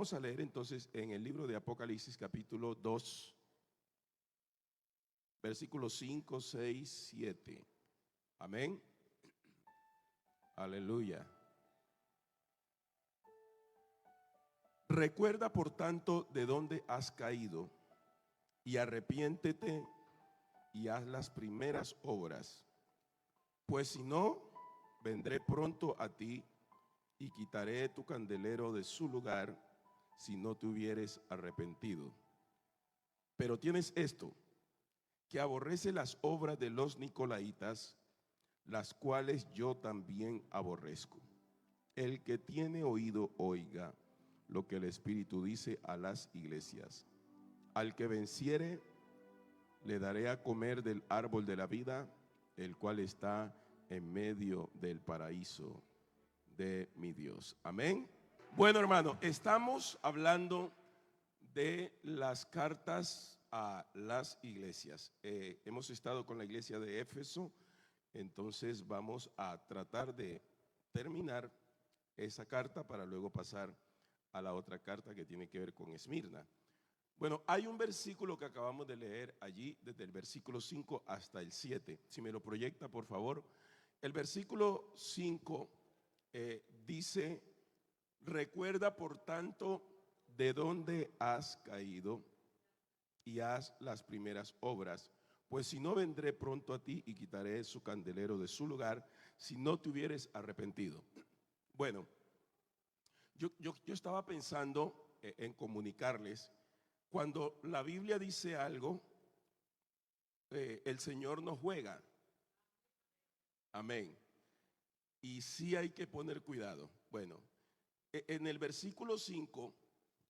Vamos a leer entonces en el libro de Apocalipsis capítulo 2, versículos 5, 6, 7. Amén. Aleluya. Recuerda por tanto de dónde has caído y arrepiéntete y haz las primeras obras. Pues si no, vendré pronto a ti y quitaré tu candelero de su lugar si no te hubieres arrepentido. Pero tienes esto, que aborrece las obras de los nicolaítas, las cuales yo también aborrezco. El que tiene oído, oiga lo que el Espíritu dice a las iglesias. Al que venciere, le daré a comer del árbol de la vida, el cual está en medio del paraíso de mi Dios. Amén. Bueno, hermano, estamos hablando de las cartas a las iglesias. Hemos estado con la iglesia de Éfeso, entonces vamos a tratar de terminar esa carta para luego pasar a la otra carta que tiene que ver con Esmirna. Bueno, hay un versículo que acabamos de leer allí, desde el versículo 5 hasta el 7. Si me lo proyecta, por favor. El versículo 5 dice: recuerda por tanto de dónde has caído y haz las primeras obras, pues si no, vendré pronto a ti y quitaré su candelero de su lugar si no te hubieres arrepentido. Bueno, yo estaba pensando en comunicarles, cuando la Biblia dice algo, el Señor no juega. Amén. Y sí hay que poner cuidado. Bueno, en el versículo 5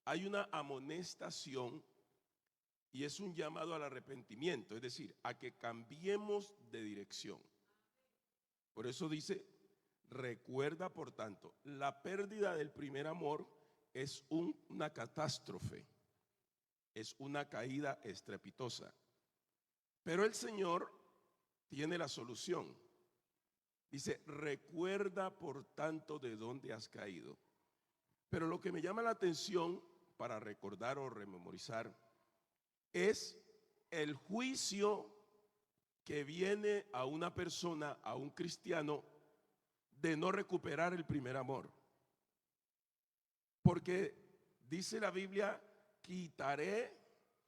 hay una amonestación y es un llamado al arrepentimiento, es decir, a que cambiemos de dirección. Por eso dice: recuerda por tanto, la pérdida del primer amor es una catástrofe, es una caída estrepitosa. Pero el Señor tiene la solución. Dice: recuerda por tanto de dónde has caído. Pero lo que me llama la atención para recordar o rememorizar es el juicio que viene a una persona, a un cristiano, de no recuperar el primer amor. Porque dice la Biblia: quitaré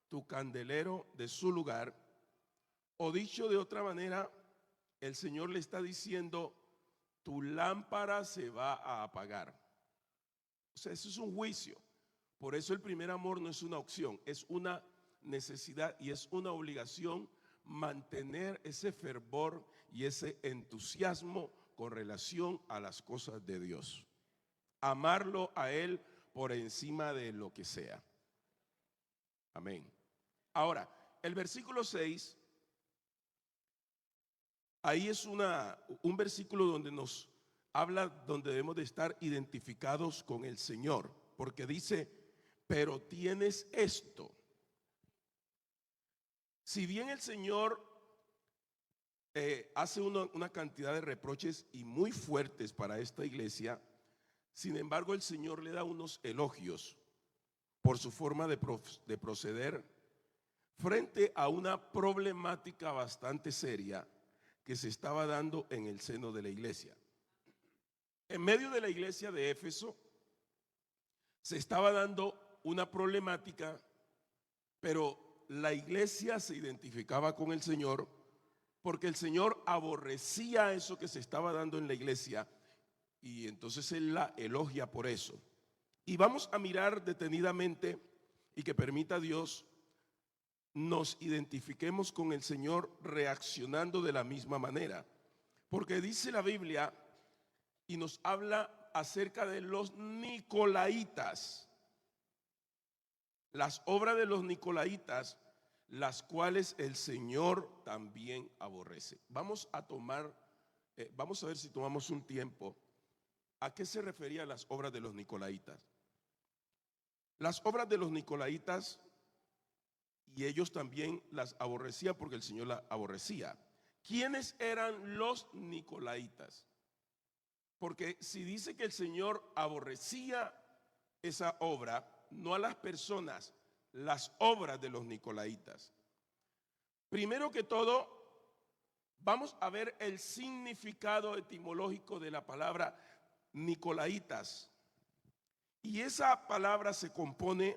tu candelero de su lugar. O dicho de otra manera, el Señor le está diciendo: tu lámpara se va a apagar. O sea, eso es un juicio. Por eso el primer amor no es una opción, es una necesidad y es una obligación mantener ese fervor y ese entusiasmo con relación a las cosas de Dios. Amarlo a Él por encima de lo que sea. Amén. Ahora, el versículo 6, ahí es un versículo donde nos habla, donde debemos de estar identificados con el Señor, porque dice: pero tienes esto. Si bien el Señor hace una cantidad de reproches y muy fuertes para esta iglesia, sin embargo el Señor le da unos elogios por su forma de proceder frente a una problemática bastante seria que se estaba dando en el seno de la iglesia. En medio de la iglesia de Éfeso se estaba dando una problemática, pero la iglesia se identificaba con el Señor porque el Señor aborrecía eso que se estaba dando en la iglesia, y entonces Él la elogia por eso. Y vamos a mirar detenidamente, y que permita Dios nos identifiquemos con el Señor reaccionando de la misma manera. Porque dice la Biblia y nos habla acerca de los nicolaítas, las obras de los nicolaítas, las cuales el Señor también aborrece. Vamos a ver si tomamos un tiempo. ¿A qué se referían las obras de los nicolaítas? Las obras de los nicolaítas, y ellos también las aborrecían porque el Señor las aborrecía. ¿Quiénes eran los nicolaítas? Porque si dice que el Señor aborrecía esa obra, no a las personas, las obras de los nicolaitas. Primero que todo, vamos a ver el significado etimológico de la palabra nicolaitas. Y esa palabra se compone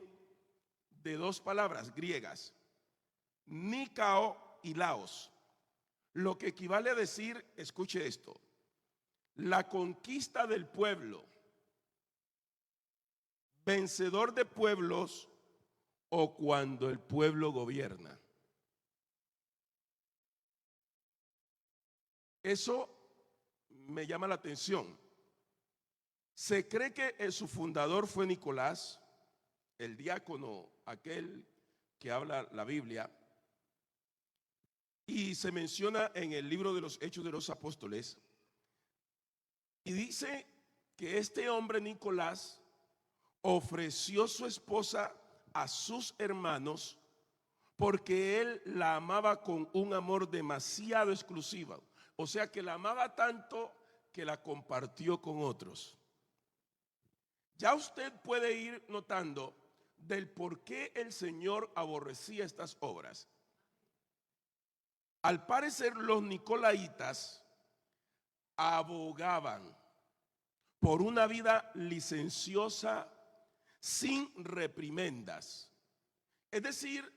de dos palabras griegas, Nikao y Laos, lo que equivale a decir, escuche esto, la conquista del pueblo, vencedor de pueblos o cuando el pueblo gobierna. Eso me llama la atención. Se cree que su fundador fue Nicolás, el diácono, aquel que habla la Biblia, y se menciona en el libro de los Hechos de los Apóstoles, y dice que este hombre Nicolás ofreció su esposa a sus hermanos porque él la amaba con un amor demasiado exclusivo. O sea que la amaba tanto que la compartió con otros. Ya usted puede ir notando del por qué el Señor aborrecía estas obras. Al parecer los nicolaitas abogaban por una vida licenciosa sin reprimendas. Es decir,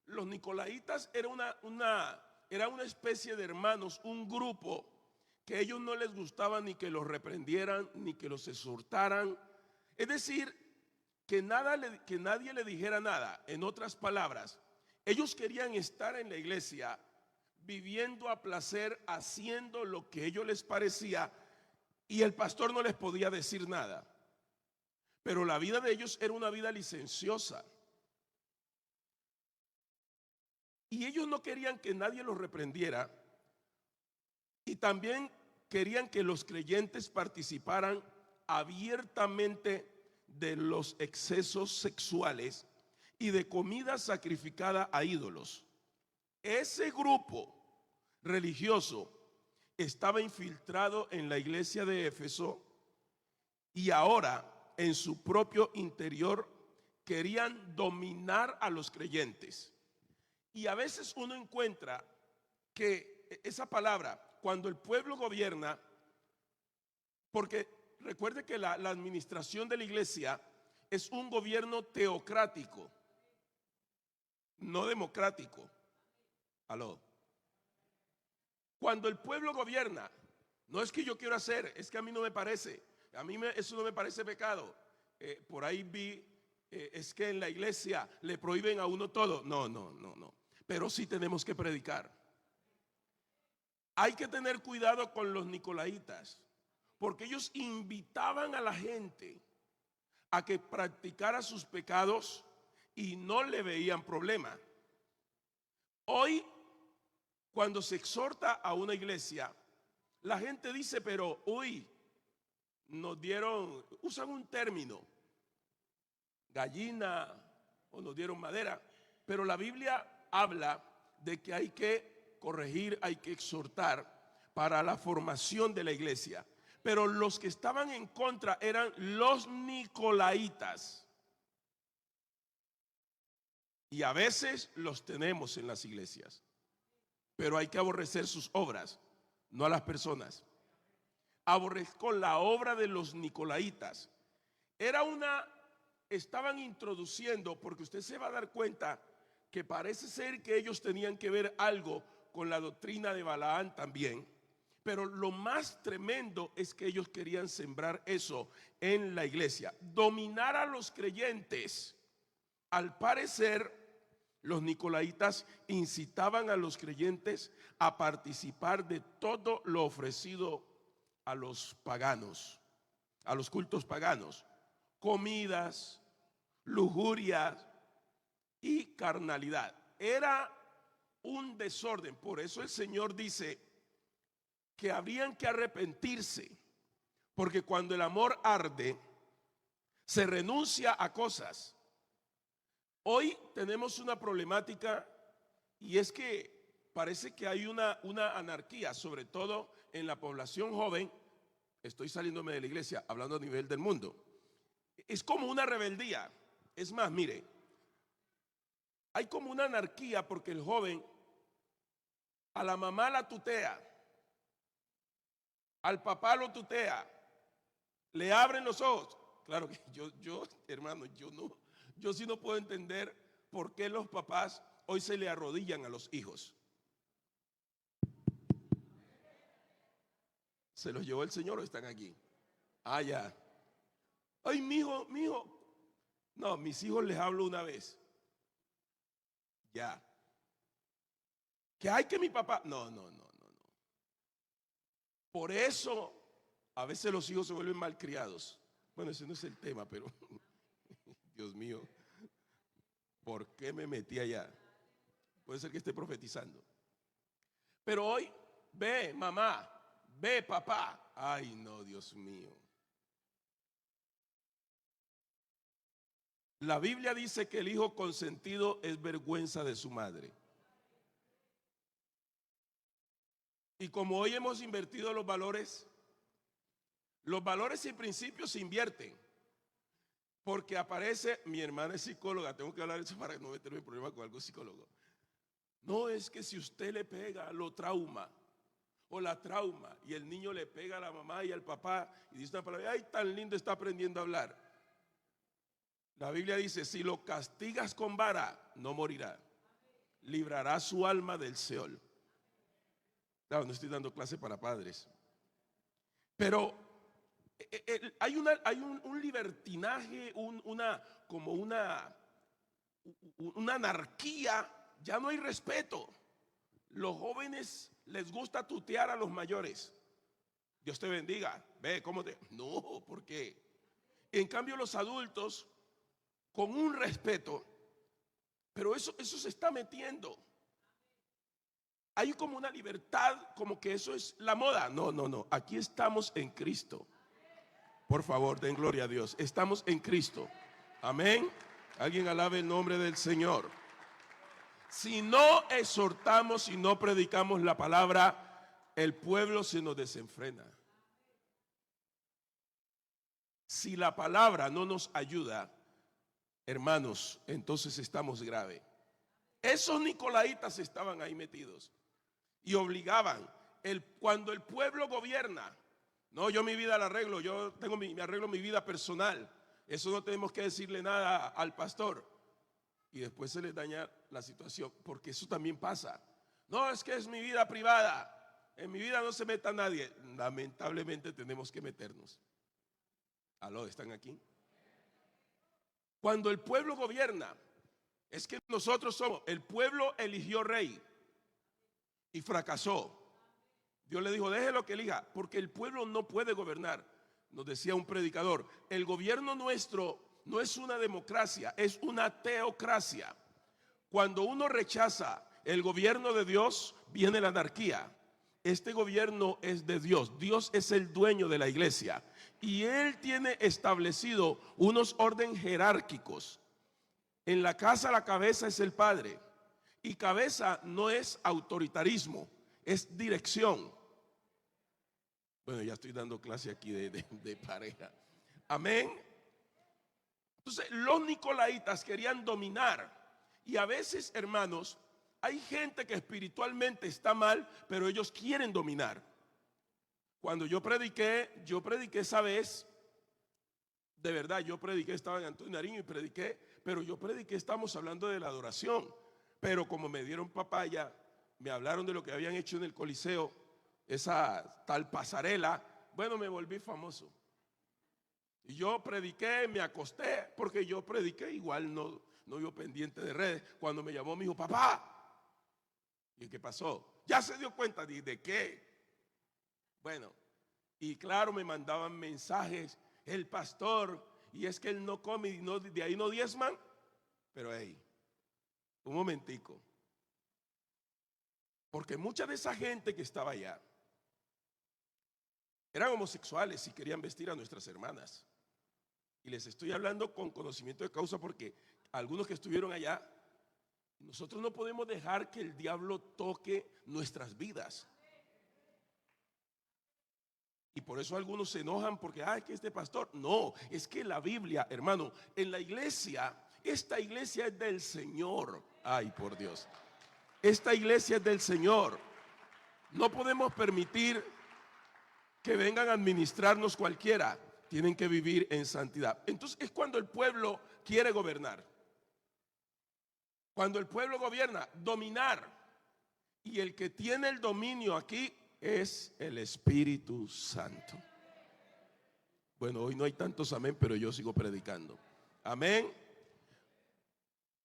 los nicolaitas era una especie de hermanos, un grupo que a ellos no les gustaba ni que los reprendieran ni que los exhortaran. Es decir, que nadie le dijera nada. En otras palabras, ellos querían estar en la iglesia viviendo a placer, haciendo lo que a ellos les parecía, y el pastor no les podía decir nada. Pero la vida de ellos era una vida licenciosa. Y ellos no querían que nadie los reprendiera. Y también querían que los creyentes participaran abiertamente de los excesos sexuales y de comida sacrificada a ídolos. Ese grupo religioso estaba infiltrado en la iglesia de Éfeso y ahora en su propio interior querían dominar a los creyentes. Y a veces uno encuentra que esa palabra, cuando el pueblo gobierna, porque recuerde que la administración de la iglesia es un gobierno teocrático, no democrático. Aló. Cuando el pueblo gobierna, no es que yo quiero hacer, es que a mí no me parece, eso no me parece pecado. Por ahí vi, es que en la iglesia le prohíben a uno todo. No. Pero sí tenemos que predicar. Hay que tener cuidado con los nicolaitas, porque ellos invitaban a la gente a que practicara sus pecados y no le veían problema. Hoy, cuando se exhorta a una iglesia, la gente dice, pero usan un término, gallina, o nos dieron madera, pero la Biblia habla de que hay que corregir, hay que exhortar para la formación de la iglesia. Pero los que estaban en contra eran los nicolaitas. Y a veces los tenemos en las iglesias. Pero hay que aborrecer sus obras, no a las personas. Aborrezco la obra de los nicolaitas. Estaban introduciendo, porque usted se va a dar cuenta que parece ser que ellos tenían que ver algo con la doctrina de Balaán también. Pero lo más tremendo es que ellos querían sembrar eso en la iglesia, dominar a los creyentes. Al parecer, los nicolaitas incitaban a los creyentes a participar de todo lo ofrecido a los paganos, a los cultos paganos, comidas, lujurias y carnalidad. Era un desorden. Por eso el Señor dice que habrían que arrepentirse, porque cuando el amor arde, se renuncia a cosas. Hoy tenemos una problemática, y es que parece que hay una anarquía, sobre todo en la población joven. Estoy saliéndome de la iglesia, hablando a nivel del mundo. Es como una rebeldía. Es más, mire, hay como una anarquía porque el joven a la mamá la tutea, al papá lo tutea, le abren los ojos. Claro que hermano, yo sí no puedo entender por qué los papás hoy se le arrodillan a los hijos. ¿Se los llevó el Señor o están aquí? Ah, ya. Ay, mijo. No, mis hijos les hablo una vez. Ya. Que hay que mi papá. No. Por eso a veces los hijos se vuelven malcriados. Bueno, ese no es el tema, pero Dios mío, ¿por qué me metí allá? Puede ser que esté profetizando. Pero hoy, ve mamá, ve papá. Ay, no, Dios mío. La Biblia dice que el hijo consentido es vergüenza de su madre. Y como hoy hemos invertido los valores y principios se invierten. Porque aparece, mi hermana es psicóloga, tengo que hablar de eso para no meterme en problema con algún psicólogo. No, es que si usted le pega, lo trauma o la trauma, y el niño le pega a la mamá y al papá y dice una palabra, ay, tan lindo está aprendiendo a hablar. La Biblia dice, si lo castigas con vara, no morirá, librará su alma del Seol. Claro, no estoy dando clase para padres, pero hay un libertinaje, una anarquía. Ya no hay respeto. Los jóvenes les gusta tutear a los mayores. Dios te bendiga. Ve, ¿cómo te? No, ¿por qué? En cambio los adultos, con un respeto, pero eso se está metiendo. Hay como una libertad, como que eso es la moda. No. Aquí estamos en Cristo. Por favor, den gloria a Dios. Estamos en Cristo. Amén. Alguien alabe el nombre del Señor. Si no exhortamos, si no predicamos la palabra, el pueblo se nos desenfrena. Si la palabra no nos ayuda, hermanos, entonces estamos grave. Esos nicolaitas estaban ahí metidos y obligaban. Cuando el pueblo gobierna, no, yo mi vida la arreglo, me arreglo mi vida personal. Eso no tenemos que decirle nada al pastor. Y después se les daña la situación, porque eso también pasa. No, es que es mi vida privada. En mi vida no se meta nadie. Lamentablemente tenemos que meternos. ¿Aló? ¿Están aquí? Cuando el pueblo gobierna, es que nosotros el pueblo eligió rey y fracasó. Dios le dijo, déjelo que elija, porque el pueblo no puede gobernar. Nos decía un predicador, el gobierno nuestro no es una democracia, es una teocracia. Cuando uno rechaza el gobierno de Dios, viene la anarquía. Este gobierno es de Dios. Dios es el dueño de la iglesia y Él tiene establecido unos órdenes jerárquicos. En la casa la cabeza es el padre, y cabeza no es autoritarismo, es dirección. Bueno, ya estoy dando clase aquí de pareja. Amén. Entonces los nicolaitas querían dominar, y a veces, hermanos, hay gente que espiritualmente está mal, pero ellos quieren dominar. Cuando yo prediqué esa vez, de verdad, estaba en Antonio Nariño y prediqué, pero yo prediqué, estamos hablando de la adoración, pero como me dieron papaya, me hablaron de lo que habían hecho en el Coliseo, esa tal pasarela, bueno, me volví famoso. Y yo prediqué, me acosté, porque yo prediqué, igual no vivo pendiente de redes. Cuando me llamó, me dijo, papá, ¿y qué pasó? Ya se dio cuenta de qué. Bueno, y claro, me mandaban mensajes, el pastor, y es que él no come, y de ahí no diezman. Pero hey, un momentico, porque mucha de esa gente que estaba allá eran homosexuales y querían vestir a nuestras hermanas. Y les estoy hablando con conocimiento de causa, porque algunos que estuvieron allá, nosotros no podemos dejar que el diablo toque nuestras vidas. Y por eso algunos se enojan porque, que este pastor. No, es que la Biblia, hermano, en la iglesia esta iglesia es del Señor. Ay, por Dios. Esta iglesia es del Señor. No podemos permitir que vengan a administrarnos cualquiera. Tienen que vivir en santidad. Entonces es cuando el pueblo quiere gobernar. Cuando el pueblo gobierna, dominar. Y el que tiene el dominio aquí es el Espíritu Santo. Bueno, hoy no hay tantos amén, pero yo sigo predicando. Amén.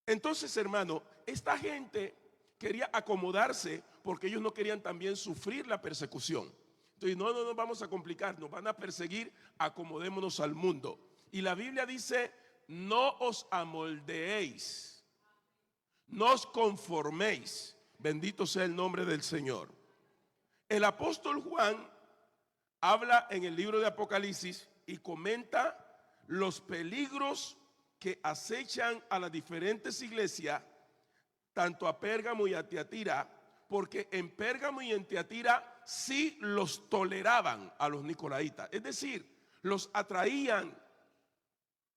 Entonces, hermano, esta gente quería acomodarse porque ellos no querían también sufrir la persecución. Entonces, no nos vamos a complicar, nos van a perseguir, acomodémonos al mundo. Y la Biblia dice, no os amoldeéis, no os conforméis. Bendito sea el nombre del Señor. El apóstol Juan habla en el libro de Apocalipsis y comenta los peligros que acechan a las diferentes iglesias, tanto a Pérgamo y a Tiatira, porque en Pérgamo y en Tiatira sí los toleraban a los nicolaitas, es decir, los atraían,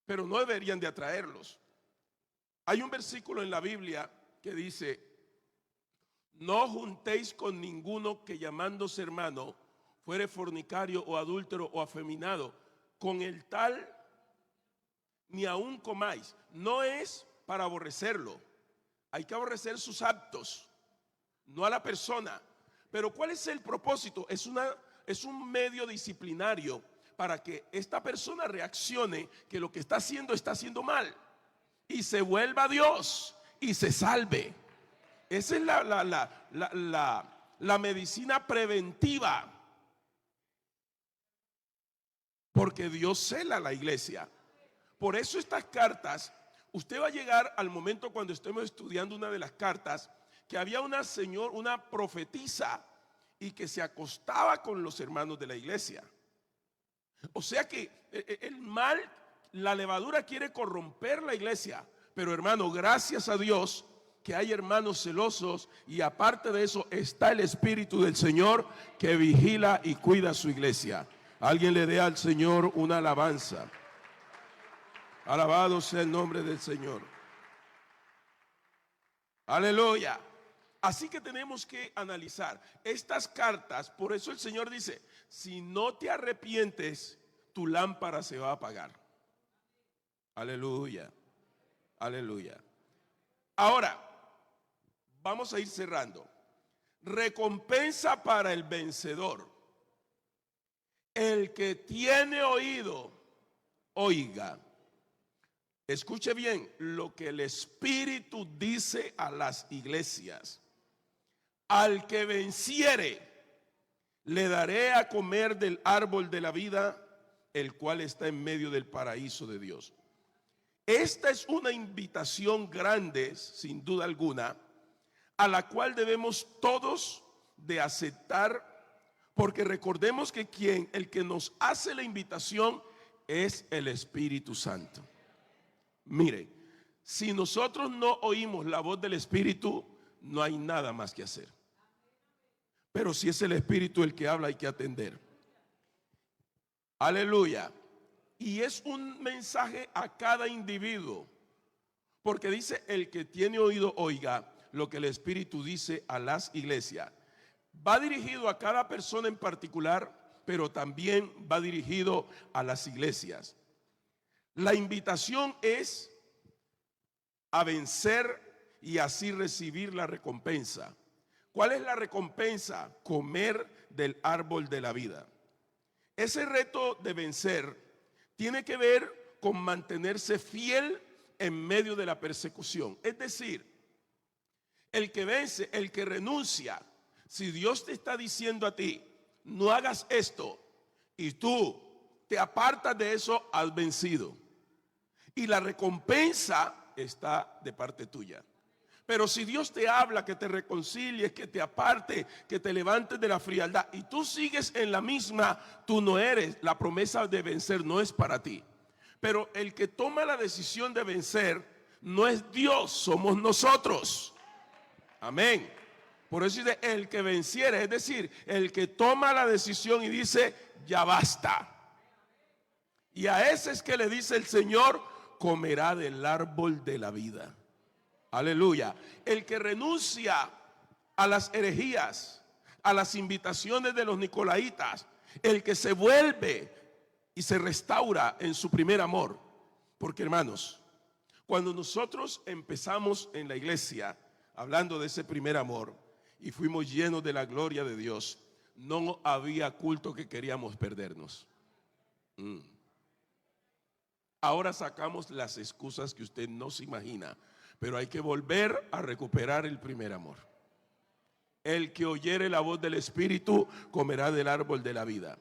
pero no deberían de atraerlos. Hay un versículo en la Biblia que dice, no juntéis con ninguno que llamándose hermano fuere fornicario o adúltero o afeminado, con el tal ni aún comáis. No es para aborrecerlo, hay que aborrecer sus actos, no a la persona. Pero ¿cuál es el propósito? Es un medio disciplinario para que esta persona reaccione que lo que está haciendo mal y se vuelva a Dios y se salve. Esa es la medicina preventiva, porque Dios cela a la iglesia. Por eso estas cartas, usted va a llegar al momento cuando estemos estudiando una de las cartas, que había una profetisa y que se acostaba con los hermanos de la iglesia. O sea que el mal, la levadura quiere corromper la iglesia. Pero hermano, gracias a Dios que hay hermanos celosos, y aparte de eso está el Espíritu del Señor que vigila y cuida su iglesia. Alguien le dé al Señor una alabanza. Alabado sea el nombre del Señor. Aleluya. Así que tenemos que analizar estas cartas. Por eso el Señor dice, si no te arrepientes, tu lámpara se va a apagar. Aleluya. Aleluya. Ahora, vamos a ir cerrando. Recompensa para el vencedor. El que tiene oído, oiga. Escuche bien lo que el Espíritu dice a las iglesias. Al que venciere, le daré a comer del árbol de la vida, el cual está en medio del paraíso de Dios. Esta es una invitación grande, sin duda alguna, a la cual debemos todos de aceptar, porque recordemos que el que nos hace la invitación es el Espíritu Santo. Mire, si nosotros no oímos la voz del Espíritu, no hay nada más que hacer. Pero si es el Espíritu el que habla, hay que atender. Aleluya. Y es un mensaje a cada individuo, porque dice, el que tiene oído, oiga lo que el Espíritu dice a las iglesias. Va dirigido a cada persona en particular, pero también va dirigido a las iglesias. La invitación es a vencer y así recibir la recompensa. ¿Cuál es la recompensa? Comer del árbol de la vida. Ese reto de vencer tiene que ver con mantenerse fiel en medio de la persecución. Es decir, el que vence, el que renuncia, si Dios te está diciendo a ti, no hagas esto, y tú te apartas de eso, has vencido. Y la recompensa está de parte tuya. Pero si Dios te habla que te reconcilies, que te aparte, que te levantes de la frialdad, y tú sigues en la misma, tú no eres. La promesa de vencer no es para ti. Pero el que toma la decisión de vencer no es Dios, somos nosotros. Amén. Por eso dice el que venciere, es decir, el que toma la decisión y dice ya basta. Y a ese es que le dice el Señor, comerá del árbol de la vida. Aleluya. El que renuncia a las herejías, a las invitaciones de los nicolaitas, el que se vuelve y se restaura en su primer amor. Porque, hermanos, cuando nosotros empezamos en la iglesia hablando de ese primer amor y fuimos llenos de la gloria de Dios, no había culto que queríamos perdernos. Ahora sacamos las excusas que usted no se imagina, pero hay que volver a recuperar el primer amor. El que oyere la voz del Espíritu comerá del árbol de la vida.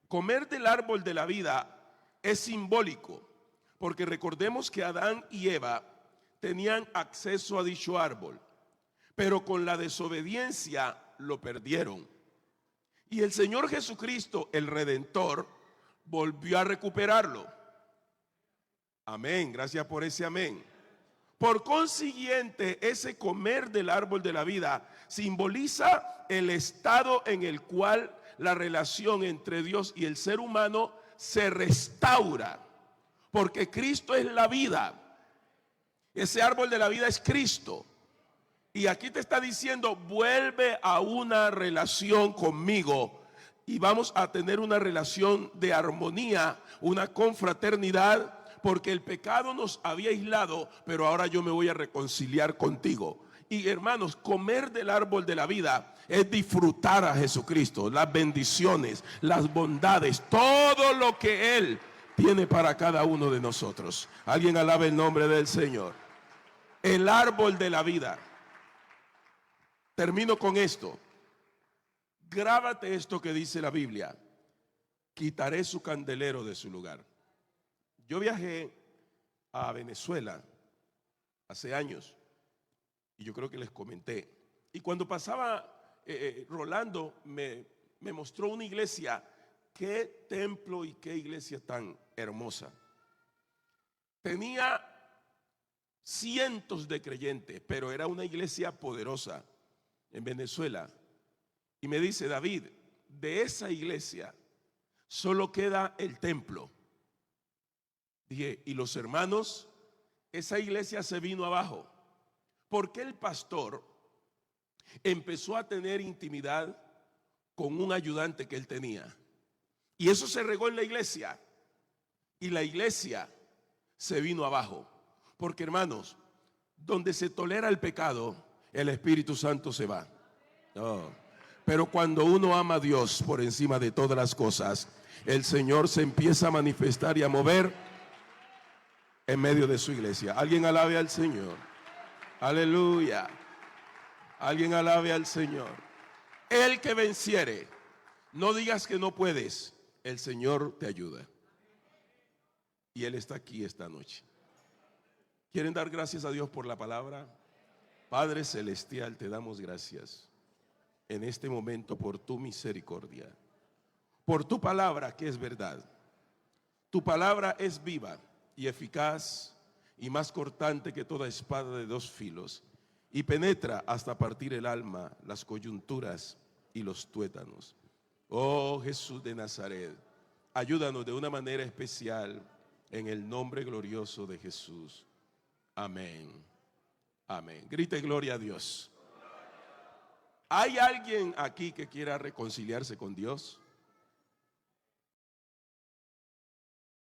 Comer del árbol de la vida es simbólico, porque recordemos que Adán y Eva tenían acceso a dicho árbol, pero con la desobediencia lo perdieron. Y el Señor Jesucristo, el Redentor, volvió a recuperarlo. Amén, gracias por ese amén. Por consiguiente, ese comer del árbol de la vida simboliza el estado en el cual la relación entre Dios y el ser humano se restaura, porque Cristo es la vida. Ese árbol de la vida es Cristo. Y aquí te está diciendo, vuelve a una relación conmigo y vamos a tener una relación de armonía, una confraternidad, porque el pecado nos había aislado, pero ahora yo me voy a reconciliar contigo. Y hermanos, comer del árbol de la vida es disfrutar a Jesucristo, las bendiciones, las bondades, todo lo que Él tiene para cada uno de nosotros. Alguien alabe el nombre del Señor. El árbol de la vida. Termino con esto. Grábate esto que dice la Biblia: quitaré su candelero de su lugar. Yo viajé a Venezuela hace años y yo creo que les comenté. Y cuando pasaba Rolando me mostró una iglesia. Qué templo y qué iglesia tan hermosa. Tenía cientos de creyentes, pero era una iglesia poderosa en Venezuela. Y me dice: David, de esa iglesia solo queda el templo. Dije: ¿y los hermanos? Esa iglesia se vino abajo, porque el pastor empezó a tener intimidad con un ayudante que él tenía. Y eso se regó en la iglesia. Y la iglesia se vino abajo. Porque, hermanos, donde se tolera el pecado, el Espíritu Santo se va. Oh. Pero cuando uno ama a Dios por encima de todas las cosas, el Señor se empieza a manifestar y a mover en medio de su iglesia. Alguien alabe al Señor. Aleluya. Alguien alabe al Señor. El que venciere, no digas que no puedes. El Señor te ayuda. Y Él está aquí esta noche. ¿Quieren dar gracias a Dios por la palabra? Padre celestial, te damos gracias en este momento por tu misericordia, por tu palabra que es verdad. Tu palabra es viva y eficaz y más cortante que toda espada de dos filos, y penetra hasta partir el alma, las coyunturas y los tuétanos. Oh Jesús de Nazaret, ayúdanos de una manera especial en el nombre glorioso de Jesús. Amén. Amén. Grite gloria a Dios. ¿Hay alguien aquí que quiera reconciliarse con Dios?